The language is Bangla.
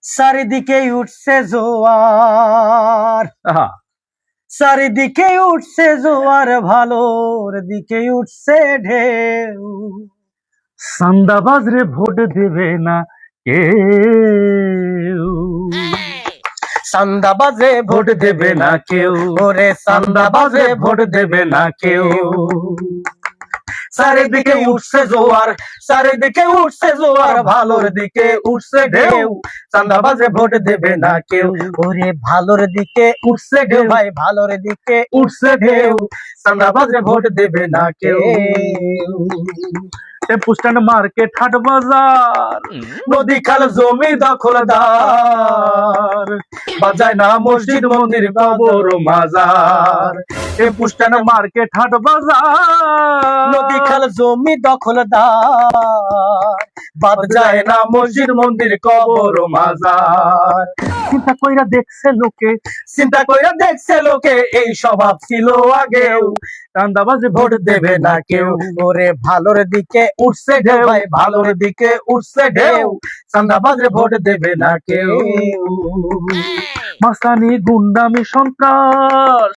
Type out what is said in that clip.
চারিদিকে উঠছে জোয়ার, আহা, চারিদিকে উঠছে জোয়ার, ভালোর দিকে উঠছে ঢেউ। চান্দাবাজ রে ভোট দেবে না কেউ, চান্দাবাজে ভোট দেবে না কেউ, ওরে চান্দাবাজে ভোট দেবে না কেউ। চারিদিকে উঠছে জোয়ার, চারিদিকে উঠছে জোয়ার, ভালোর দিকে উঠছে ঢেউ। চান্দাবাজে ভোট দেবে না কেউ, ওরে ভালোর দিকে উঠছে ঢেউ, ভাই ভালোর দিকে উঠছে ঢেউ। চান্দাবাজে ভোট দেবে না কেউ। টেম্পু স্ট্যান্ড, মার্কেট, হাট বাজার, নদী খাল জমি দখলদার, বাজায় না মসজিদ মন্দির কবর মাজার। টেম্পু স্ট্যান্ড, মার্কেট, হাট বাজার, নদী খাল জমি দখলদার, বাদ যায় না মসজিদ মন্দির কবর মাজার। চিন্তা কইরা দেখছে লোকে, চিন্তা কইরা দেখছে লোকে, এই স্বভাব ছিল আগেও। চান্দাবাজে ভোট দেবে না কেউ, ওরে ভালোর দিকে উঠছে ঢেউ, ভাই ভালোর দিকে উঠছে ঢেউ। চান্দাবাজে ভোট দেবে না কেউ। মাস্তানি, গুন্ডামি, সন্ত্রাস,